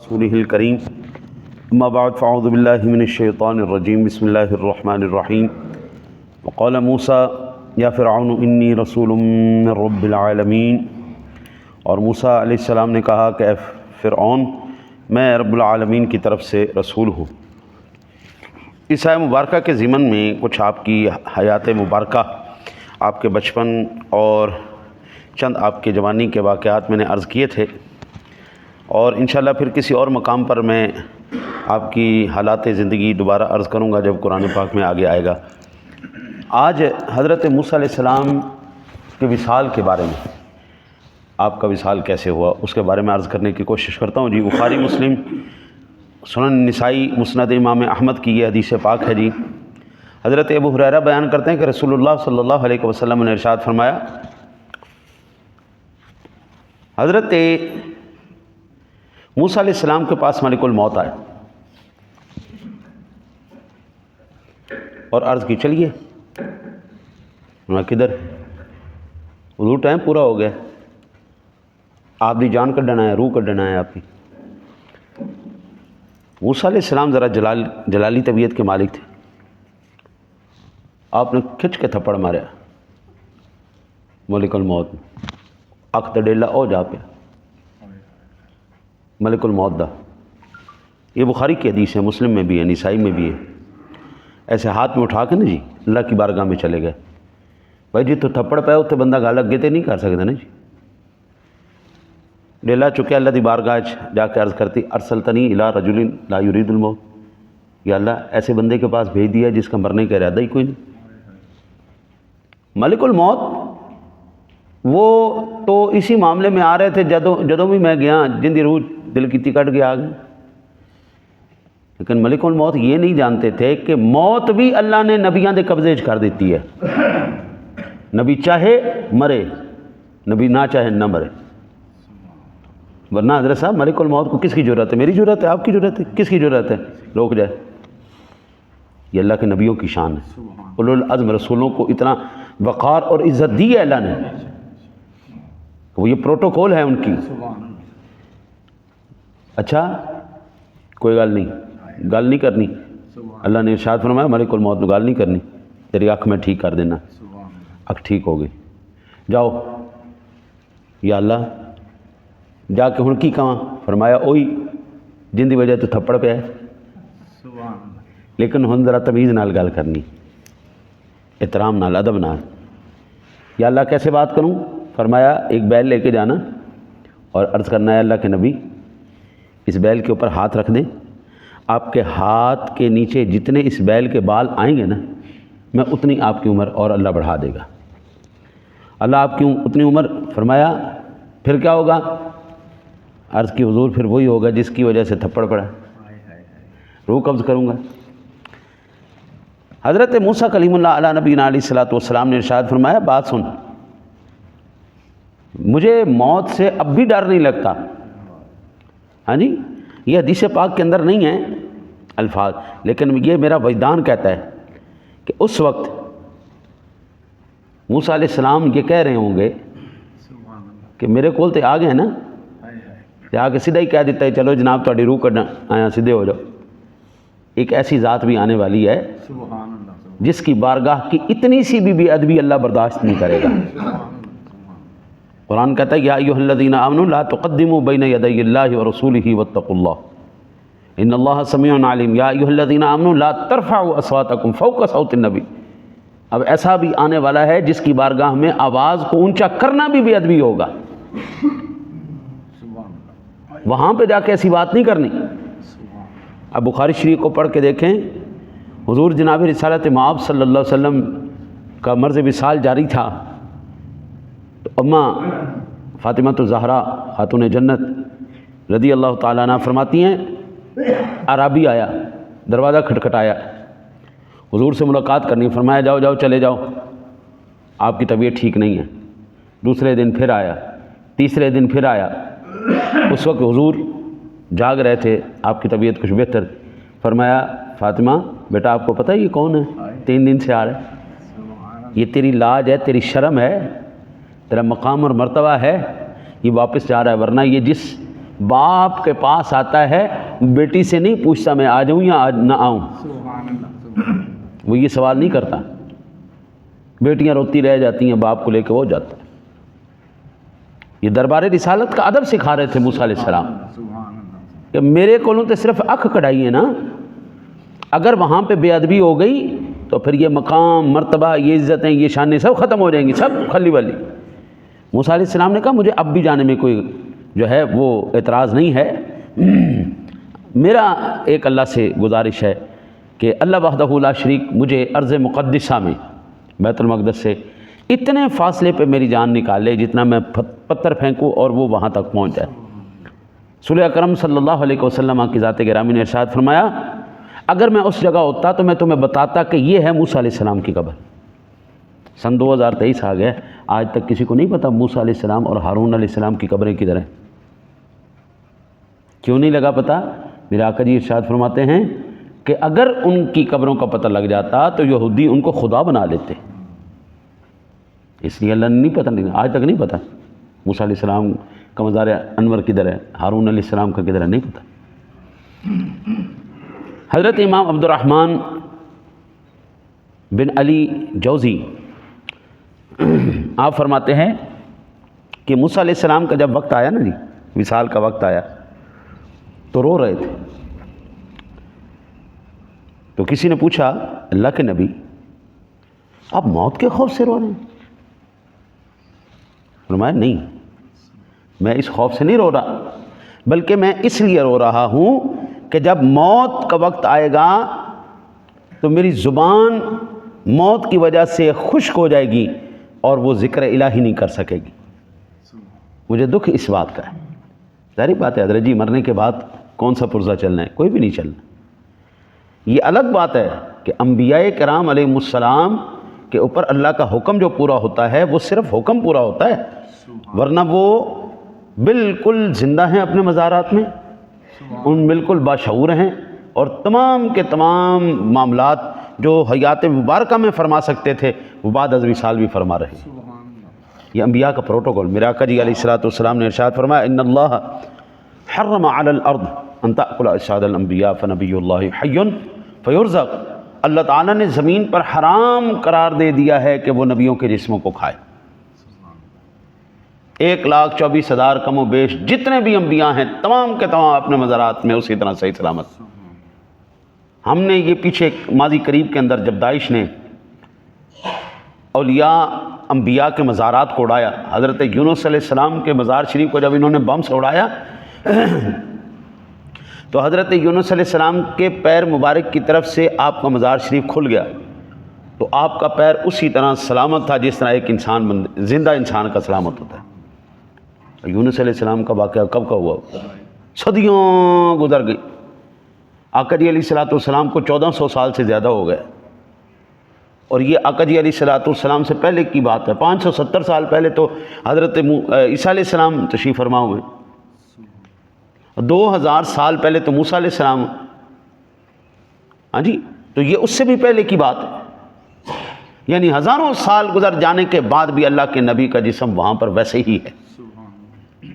رسوله الكريم اما بعد فاعوذ بالله من الشيطان الرجيم بسم الله الرحمن الرحيم وقال موسى یا فرعون انی رسول من رب العالمین، اور موسیٰ علیہ السلام نے کہا کہ اے فرعون میں رب العالمین کی طرف سے رسول ہوں۔ اس آیہ مبارکہ کے ضمن میں کچھ آپ کی حیات مبارکہ، آپ کے بچپن اور چند آپ کے جوانی کے واقعات میں نے عرض کیے تھے، اور انشاءاللہ پھر کسی اور مقام پر میں آپ کی حالات زندگی دوبارہ عرض کروں گا جب قرآن پاک میں آگے آئے گا۔ آج حضرت موسیٰ علیہ السلام کے وصال کے بارے میں، آپ کا وصال کیسے ہوا اس کے بارے میں عرض کرنے کی کوشش کرتا ہوں۔ جی بخاری مسلم سنن نسائی مسند امام احمد کی یہ حدیث پاک ہے۔ جی حضرت ابو ہریرہ بیان کرتے ہیں کہ رسول اللہ صلی اللہ علیہ وسلم نے ارشاد فرمایا، حضرت موسیٰ علیہ السلام کے پاس ملک الموت آئے اور عرض کی چلیے کدھر؟ حضور ٹائم پورا ہو گیا، آپ دی جان کڈنا ہے، روح کڈنا ہے آپ کی۔ موسیٰ علیہ السلام ذرا جلالی طبیعت کے مالک تھے، آپ نے کھچ کے تھپڑ ماریا ملک الموت میں، اک ڈیلا او جا پیا ملک الموت دا۔ یہ بخاری کی حدیث ہے، مسلم میں بھی ہے، نسائی میں بھی ہے۔ ایسے ہاتھ میں اٹھا کے نا جی اللہ کی بارگاہ میں چلے گئے۔ بھائی جی تو تھپڑ پایا اتنے بندہ گل اگے تے نہیں کر سکتا نا جی۔ ڈیلا چکیا اللہ دی بارگاہ جا کے عرض کرتی، ارسلتنی الی رجل لا یرید الموت، یا اللہ ایسے بندے کے پاس بھیج دیا جس کا مرنے کا ارادہ ہی کوئی نہیں۔ ملک الموت وہ تو اسی معاملے میں آ رہے تھے جدوں بھی میں گیا جن دی روح دل کیتی کٹ کے آ گئے، لیکن ملک الموت یہ نہیں جانتے تھے کہ موت بھی اللہ نے نبیاں دے قبضے کر دیتی ہے۔ نبی چاہے مرے، نبی نہ چاہے نہ مرے، ورنہ حضرت صاحب ملک الموت کو کس کی ضرورت ہے؟ میری ضرورت ہے، آپ کی ضرورت ہے، کس کی ضرورت ہے؟ روک جائے۔ یہ اللہ کے نبیوں کی شان ہے، اولو العزم رسولوں کو اتنا وقار اور عزت دی ہے اللہ نے، وہ یہ پروٹوکول ہے ان کی۔ اچھا کوئی گل نہیں کرنی، اللہ نے ارشاد فرمایا ملک الموت میں گل نہیں کرنی، تیری اکھ میں ٹھیک کر دینا۔ اکھ ٹھیک ہو گئی، جاؤ یا اللہ جا کے ہن کی کہاں؟ فرمایا اوہی جن دی وجہ تو تھپڑ پیا ہے، لیکن ہن ذرا تمیز نال گل کرنی، احترام نال، ادب نال۔ یا اللہ کیسے بات کروں؟ فرمایا ایک بیل لے کے جانا اور عرض کرنا ہے اللہ کے نبی اس بیل کے اوپر ہاتھ رکھ دیں، آپ کے ہاتھ کے نیچے جتنے اس بیل کے بال آئیں گے نا میں اتنی آپ کی عمر اور اللہ بڑھا دے گا۔ اللہ آپ کی اتنی عمر، فرمایا پھر کیا ہوگا؟ عرض کی حضور پھر وہی ہوگا جس کی وجہ سے تھپڑ پڑا، روح قبض کروں گا۔ حضرت موسیٰ کلیم اللہ علیہ نبینا علیہ الصلوۃ والسلام نے ارشاد فرمایا بات سن، مجھے موت سے اب بھی ڈر نہیں لگتا۔ ہاں جی یہ حدیث پاک کے اندر نہیں ہیں الفاظ، لیکن یہ میرا وجدان کہتا ہے کہ اس وقت موسیٰ علیہ السلام یہ کہہ رہے ہوں گے کہ میرے کول تے آ گئے نا، آ کے سیدھا ہی کہہ دیتا ہے چلو جناب تہاڈی روح کڈنا آیا، سیدھے ہو جاؤ۔ ایک ایسی ذات بھی آنے والی ہے جس کی بارگاہ کی اتنی سی بھی بے ادبی اللہ برداشت نہیں کرے گا۔ قرآن کہتا ہے یا ایھا الذین آمنوا لا تقدموا بین یدی اللہ ورسولہ واتقوا اللہ ان اللہ سمیع علیم، یا ایھا الذین آمنوا لا ترفعوا اصواتکم فوق صوت النبی۔ اب ایسا بھی آنے والا ہے جس کی بارگاہ میں آواز کو اونچا کرنا بھی بے ادبی ہوگا، وہاں پہ جا کے ایسی بات نہیں کرنی۔ اب بخاری شریف کو پڑھ کے دیکھیں، حضور جناب رسالت مآب صلی اللہ علیہ وسلم کا مرض وصال جاری تھا، تو اماں فاطمہ الزہرا خاتون جنت رضی اللہ تعالیٰ عنہ فرماتی ہیں اعرابی آیا، دروازہ کھٹکھٹایا، حضور سے ملاقات کرنی، فرمایا جاؤ جاؤ چلے جاؤ، آپ کی طبیعت ٹھیک نہیں ہے۔ دوسرے دن پھر آیا، تیسرے دن پھر آیا، اس وقت حضور جاگ رہے تھے، آپ کی طبیعت کچھ بہتر، فرمایا فاطمہ بیٹا آپ کو پتہ ہے یہ کون ہے؟ 3 دن سے آ رہا ہے، یہ تیری لاج ہے، تیری شرم ہے، تیرا مقام اور مرتبہ ہے، یہ واپس جا رہا ہے، ورنہ یہ جس باپ کے پاس آتا ہے، بیٹی سے نہیں پوچھتا میں آ جاؤں یا آج نہ آؤں، وہ یہ سوال نہیں کرتا۔ بیٹیاں روتی رہ جاتی ہیں، باپ کو لے کے وہ جاتا ہے۔ یہ دربار رسالت کا ادب سکھا رہے تھے موسیٰ علیہ السلام کہ میرے کولوں تو صرف اکھ کڑائی ہے نا، اگر وہاں پہ بے ادبی ہو گئی تو پھر یہ مقام، مرتبہ، یہ عزتیں، یہ شانیں سب ختم ہو جائیں گی، سب کھلی والی۔ موسیٰ علیہ السلام نے کہا مجھے اب بھی جانے میں کوئی جو ہے وہ اعتراض نہیں ہے، میرا ایک اللہ سے گزارش ہے کہ اللہ وحدہ لا شریک مجھے ارض مقدسہ میں بیت المقدس سے اتنے فاصلے پہ میری جان نکالے جتنا میں پتھر پھینکوں اور وہ وہاں تک پہنچ جائے۔ رسول اکرم صلی اللہ علیہ وسلم کی ذات گرامی نے ارشاد فرمایا اگر میں اس جگہ ہوتا تو میں تمہیں بتاتا کہ یہ ہے موسیٰ علیہ السلام کی قبر۔ سن 2023 آ گیا، آج تک کسی کو نہیں پتا موسیٰ علیہ السلام اور ہارون علیہ السلام کی قبریں کدھر ہیں۔ کیوں نہیں لگا پتہ؟ میرے آقا جی ارشاد فرماتے ہیں کہ اگر ان کی قبروں کا پتہ لگ جاتا تو یہودی ان کو خدا بنا لیتے، اس لیے اللہ نے نہیں پتہ، نہیں آج تک نہیں پتہ موسیٰ علیہ السلام کا مزار انور کدھر ہے، ہارون علیہ السلام کا کدھر ہے، نہیں پتہ۔ حضرت امام عبد الرحمن بن علی جوزی آپ فرماتے ہیں کہ موسیٰ علیہ السلام کا جب وقت آیا نا جی، وصال کا وقت آیا تو رو رہے تھے۔ تو کسی نے پوچھا اللہ کے نبی آپ موت کے خوف سے رو رہے ہیں؟ فرمایا نہیں، میں اس خوف سے نہیں رو رہا، بلکہ میں اس لیے رو رہا ہوں کہ جب موت کا وقت آئے گا تو میری زبان موت کی وجہ سے خشک ہو جائے گی اور وہ ذکر الہی نہیں کر سکے گی۔ مجھے دکھ اس بات کا ہے۔ ظاہر بات ہے حضرت جی مرنے کے بعد کون سا پرزہ چلنا ہے؟ کوئی بھی نہیں چلنا۔ یہ الگ بات ہے کہ انبیاء کرام علیہ السلام کے اوپر اللہ کا حکم جو پورا ہوتا ہے وہ صرف حکم پورا ہوتا ہے، ورنہ وہ بالکل زندہ ہیں اپنے مزارات میں، ان بالکل باشعور ہیں، اور تمام کے تمام معاملات جو حیات مبارکہ میں فرما سکتے تھے وہ بعد از وصال بھی فرما رہے ہیں۔ یہ انبیاء کا پروٹوکول۔ میرے آقا جی علیہ السلام نے ارشاد فرمایا ان اللہ حرم علی الارض ان تأکل اجساد الانبیاء فنبی اللہ حی فیرزق۔ اللہ تعالیٰ نے زمین پر حرام قرار دے دیا ہے کہ وہ نبیوں کے جسموں کو کھائے۔ 1,24,000 کم و بیش جتنے بھی انبیاء ہیں تمام کے تمام اپنے مزارات میں اسی طرح صحیح سلامت۔ ہم نے یہ پیچھے ماضی قریب کے اندر جب داعش نے اولیاء انبیاء کے مزارات کو اڑایا، حضرت یونس علیہ السلام کے مزار شریف کو جب انہوں نے بم سے اڑایا تو حضرت یونس علیہ السلام کے پیر مبارک کی طرف سے آپ کا مزار شریف کھل گیا، تو آپ کا پیر اسی طرح سلامت تھا جس طرح ایک انسان زندہ انسان کا سلامت ہوتا ہے۔ یونس علیہ السلام کا واقعہ کب کا ہوا؟ صدیوں گزر گئی، آقا جی علیہ السلام کو 1400 سال سے زیادہ ہو گئے، اور یہ آقا جی علیہ السلام سے پہلے کی بات ہے۔ 570 سال پہلے تو حضرت عیسیٰ علیہ السلام تشریف فرما ہوئے، 2000 سال پہلے تو موسیٰ علیہ السلام، ہاں جی، تو یہ اس سے بھی پہلے کی بات ہے، یعنی ہزاروں سال گزر جانے کے بعد بھی اللہ کے نبی کا جسم وہاں پر ویسے ہی ہے،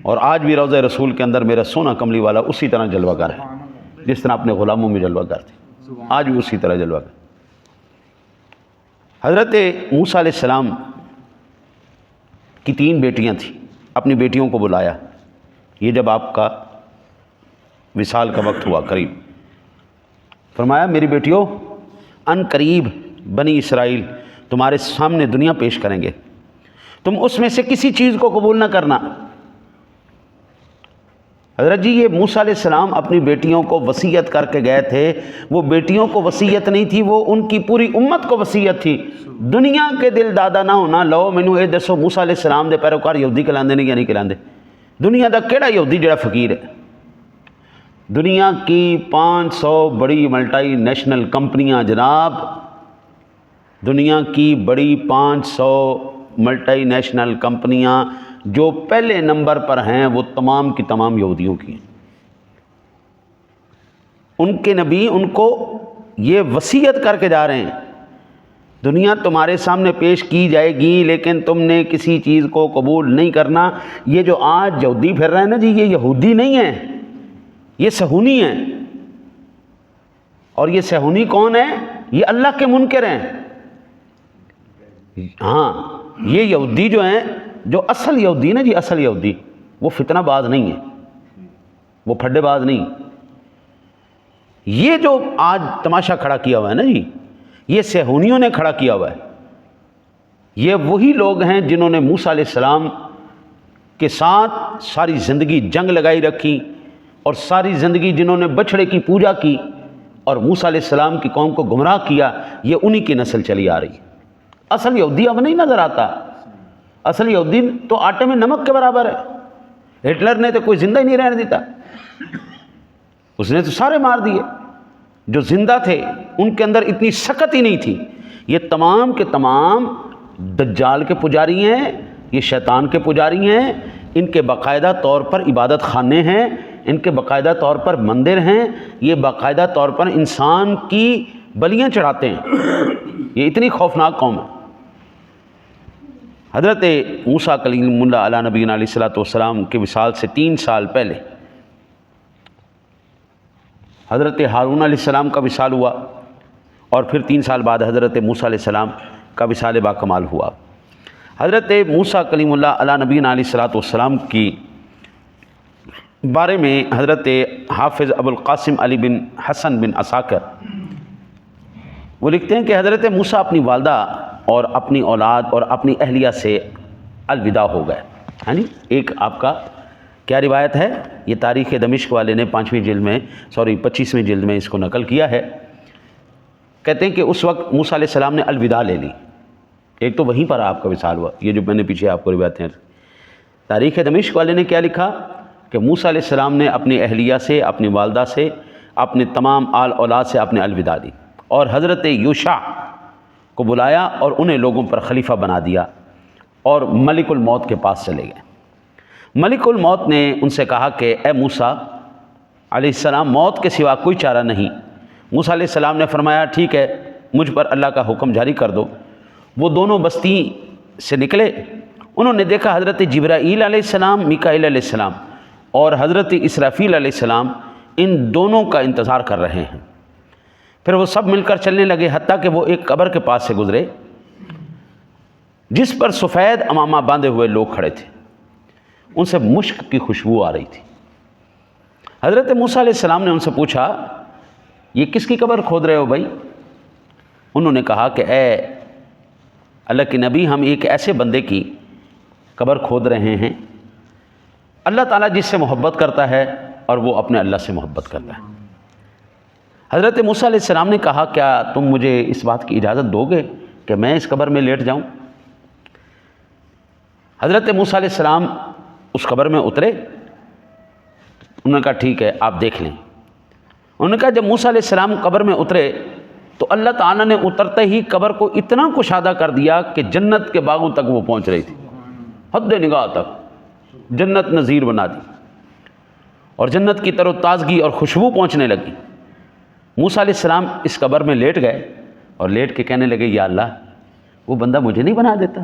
اور آج بھی روضہ رسول کے اندر میرا سونا کملی والا اسی طرح جلوہ گر ہے، جس طرح اپنے غلاموں میں جلوہ گر تھے، آج بھی اسی طرح جلوہ گر۔ حضرت موسیٰ علیہ السلام کی 3 بیٹیاں تھیں، اپنی بیٹیوں کو بلایا، یہ جب آپ کا وصال کا وقت ہوا قریب، فرمایا میری بیٹیوں ان قریب بنی اسرائیل تمہارے سامنے دنیا پیش کریں گے، تم اس میں سے کسی چیز کو قبول نہ کرنا۔ حضرت جی یہ موسیٰ علیہ السلام اپنی بیٹیوں کو وصیت کر کے گئے تھے، وہ بیٹیوں کو وصیت نہیں تھی، وہ ان کی پوری امت کو وصیت تھی۔ دنیا کے دل دادا نہ ہونا، لو مینوں اے دسو موسیٰ علیہ السلام دے پیروکار یہودی کہلاندے نے یا نہیں کہلاندے؟ دنیا دا کیڑا یہودی جڑا فقیر ہے؟ دنیا کی 500 بڑی ملٹی نیشنل کمپنیاں جناب، دنیا کی بڑی 500 ملٹی نیشنل کمپنیاں جو پہلے نمبر پر ہیں وہ تمام کی تمام یہودیوں کی ہیں۔ ان کے نبی ان کو یہ وصیت کر کے جا رہے ہیں دنیا تمہارے سامنے پیش کی جائے گی لیکن تم نے کسی چیز کو قبول نہیں کرنا۔ یہ جو آج یہودی پھر رہے ہیں نا جی، یہ یہودی نہیں ہیں، یہ صہیونی ہیں۔ اور یہ صہیونی کون ہے؟ یہ اللہ کے منکر ہیں۔ ہاں، یہ یہودی جو ہیں، جو اصل یہودی نا جی، اصل یہودی وہ فتنہ باز نہیں ہے، وہ پھڈے باز نہیں۔ یہ جو آج تماشا کھڑا کیا ہوا ہے نا جی، یہ صہیونیوں نے کھڑا کیا ہوا ہے۔ یہ وہی لوگ ہیں جنہوں نے موسیٰ علیہ السلام کے ساتھ ساری زندگی جنگ لگائی رکھی، اور ساری زندگی جنہوں نے بچھڑے کی پوجا کی اور موسیٰ علیہ السلام کی قوم کو گمراہ کیا، یہ انہی کی نسل چلی آ رہی ہے۔ اصل یہودی اب نہیں نظر آتا۔ اصل یہودی تو آٹے میں نمک کے برابر ہے۔ ہٹلر نے تو کوئی زندہ ہی نہیں رہنے دیتا، اس نے تو سارے مار دیے۔ جو زندہ تھے ان کے اندر اتنی سخت ہی نہیں تھی۔ یہ تمام کے تمام دجال کے پجاری ہیں، یہ شیطان کے پجاری ہیں، ان کے باقاعدہ طور پر عبادت خانے ہیں، ان کے باقاعدہ طور پر مندر ہیں، یہ باقاعدہ طور پر انسان کی بلیاں چڑھاتے ہیں۔ یہ اتنی خوفناک قوم ہے۔ حضرت موسیٰ کلیم اللہ علیہ نبینا علیہ الصلوۃ والسلام کے وصال سے 3 سال پہلے حضرت ہارون علیہ السلام کا وصال ہوا، اور پھر 3 سال بعد حضرت موسیٰ علیہ السلام کا وصال با کمال ہوا۔ حضرت موسیٰ کلیم اللہ علیہ نبینا علیہ الصلوۃ والسلام کی بارے میں حضرت حافظ ابو القاسم علی بن حسن بن عساکر وہ لکھتے ہیں کہ حضرت موسیٰ اپنی والدہ اور اپنی اولاد اور اپنی اہلیہ سے الوداع ہو گئے۔ ہاں جی، ایک آپ کا کیا روایت ہے، یہ تاریخ دمشق والے نے 25ویں جلد میں اس کو نقل کیا ہے۔ کہتے ہیں کہ اس وقت موسیٰ علیہ السلام نے الوداع لے لی۔ ایک تو وہیں پر آپ کا وصال ہوا، یہ جو میں نے پیچھے آپ کو روایتیں، تاریخ دمشق والے نے کیا لکھا کہ موسیٰ علیہ السلام نے اپنی اہلیہ سے، اپنی والدہ سے، اپنے تمام آل اولاد سے اپنے الوداع دی، اور حضرت یوشع کو بلایا اور انہیں لوگوں پر خلیفہ بنا دیا، اور ملک الموت کے پاس چلے گئے۔ ملک الموت نے ان سے کہا کہ اے موسیٰ علیہ السلام، موت کے سوا کوئی چارہ نہیں۔ موسیٰ علیہ السلام نے فرمایا ٹھیک ہے، مجھ پر اللہ کا حکم جاری کر دو۔ وہ دونوں بستی سے نکلے، انہوں نے دیکھا حضرت جبرائیل علیہ السلام، میکائیل علیہ السلام اور حضرت اسرافیل علیہ السلام ان دونوں کا انتظار کر رہے ہیں۔ پھر وہ سب مل کر چلنے لگے، حتیٰ کہ وہ ایک قبر کے پاس سے گزرے جس پر سفید عمامہ باندھے ہوئے لوگ کھڑے تھے، ان سے مشک کی خوشبو آ رہی تھی۔ حضرت موسیٰ علیہ السلام نے ان سے پوچھا یہ کس کی قبر کھود رہے ہو بھائی؟ انہوں نے کہا کہ اے اللہ کے نبی، ہم ایک ایسے بندے کی قبر کھود رہے ہیں اللہ تعالیٰ جس سے محبت کرتا ہے اور وہ اپنے اللہ سے محبت کرتا ہے۔ حضرت موسیٰ علیہ السلام نے کہا کیا تم مجھے اس بات کی اجازت دو گے کہ میں اس قبر میں لیٹ جاؤں؟ حضرت موسیٰ علیہ السلام اس قبر میں اترے، انہوں نے کہا ٹھیک ہے آپ دیکھ لیں۔ انہوں نے کہا جب موسیٰ علیہ السلام قبر میں اترے تو اللہ تعالیٰ نے اترتے ہی قبر کو اتنا کشادہ کر دیا کہ جنت کے باغوں تک وہ پہنچ رہی تھی، حد نگاہ تک جنت نظیر بنا دی، اور جنت کی تر و تازگی اور خوشبو پہنچنے لگی۔ موسیٰ علیہ السلام اس قبر میں لیٹ گئے اور لیٹ کے کہنے لگے یا اللہ، وہ بندہ مجھے نہیں بنا دیتا،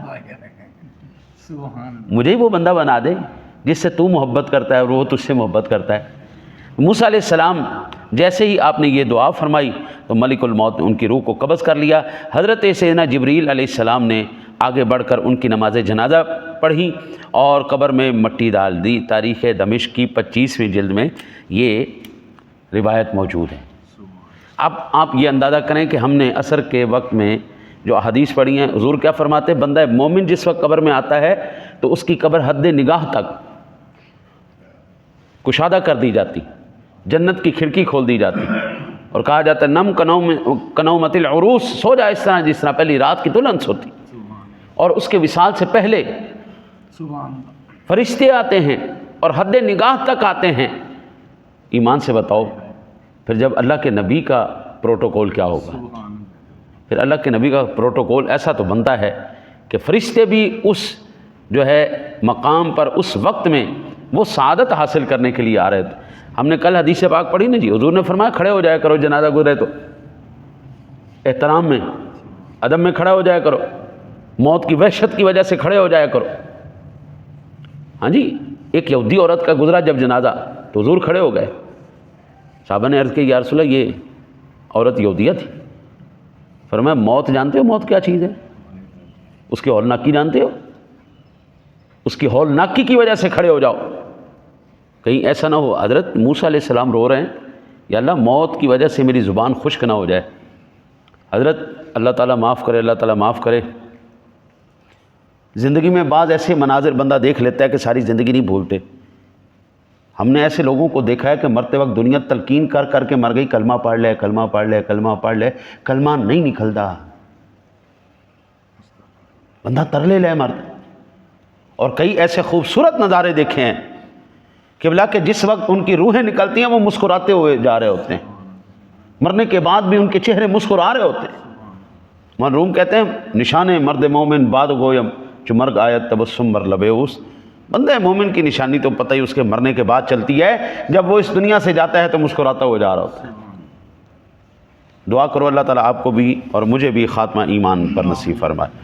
مجھے ہی وہ بندہ بنا دے جس سے تو محبت کرتا ہے اور وہ تجھ سے محبت کرتا ہے۔ موسیٰ علیہ السلام جیسے ہی آپ نے یہ دعا فرمائی تو ملک الموت نے ان کی روح کو قبض کر لیا۔ حضرت سیدنا جبریل علیہ السلام نے آگے بڑھ کر ان کی نماز جنازہ پڑھی اور قبر میں مٹی ڈال دی۔ تاریخ دمشق کی 25ویں جلد میں یہ روایت موجود ہے۔ اب آپ یہ اندازہ کریں کہ ہم نے عصر کے وقت میں جو احادیث پڑھی ہیں، حضور کیا فرماتے ہیں، بندہ مومن جس وقت قبر میں آتا ہے تو اس کی قبر حد نگاہ تک کشادہ کر دی جاتی، جنت کی کھڑکی کھول دی جاتی، اور کہا جاتا ہے نم کنومت العروس، سو جا اس طرح جس طرح پہلی رات کی دلہن سوتی۔ اور اس کے وصال سے پہلے فرشتے آتے ہیں اور حد نگاہ تک آتے ہیں۔ ایمان سے بتاؤ پھر جب اللہ کے نبی کا پروٹوکول کیا ہوگا؟ پھر اللہ کے نبی کا پروٹوکول ایسا تو بنتا ہے کہ فرشتے بھی اس جو ہے مقام پر اس وقت میں وہ سعادت حاصل کرنے کے لیے آ رہے تھے۔ ہم نے کل حدیث پاک پڑھی نا جی، حضور نے فرمایا کھڑے ہو جایا کرو جنازہ گزرے تو احترام میں، ادب میں کھڑا ہو جایا کرو، موت کی وحشت کی وجہ سے کھڑے ہو جایا کرو۔ ہاں جی، ایک یہودی عورت کا گزرا جب جنازہ تو حضور کھڑے ہو گئے، صحابہ نے عرض کی یا رسول اللہ یہ عورت یہودیہ تھی۔ فرمایا موت جانتے ہو موت کیا چیز ہے؟ اس کی ہولناکی جانتے ہو؟ اس کی ہولناکی کی وجہ سے کھڑے ہو جاؤ، کہیں ایسا نہ ہو حضرت موسیٰ علیہ السلام رو رہے ہیں یا اللہ موت کی وجہ سے میری زبان خشک نہ ہو جائے۔ حضرت اللہ تعالیٰ معاف کرے، اللہ تعالیٰ معاف کرے، زندگی میں بعض ایسے مناظر بندہ دیکھ لیتا ہے کہ ساری زندگی نہیں بھولتے۔ ہم نے ایسے لوگوں کو دیکھا ہے کہ مرتے وقت دنیا تلقین کر کر کے مر گئی، کلمہ پڑھ لے، کلمہ پڑھ لے، کلمہ پڑھ لے، کلمہ نہیں نکلتا، بندہ ترلے لے مرد۔ اور کئی ایسے خوبصورت نظارے دیکھے ہیں کہ بلا کہ جس وقت ان کی روحیں نکلتی ہیں وہ مسکراتے ہوئے جا رہے ہوتے ہیں، مرنے کے بعد بھی ان کے چہرے مسکرا رہے ہوتے ہیں۔ مرحوم کہتے ہیں نشان مرد مومن بعد گویم جو مرگ آیت تبسم مر لبے اس، بندہ مومن کی نشانی تو پتہ ہی اس کے مرنے کے بعد چلتی ہے، جب وہ اس دنیا سے جاتا ہے تو مسکراتا ہوا جا رہا ہوتا ہے۔ دعا کرو اللہ تعالیٰ آپ کو بھی اور مجھے بھی خاتمہ ایمان پر نصیب فرمائے۔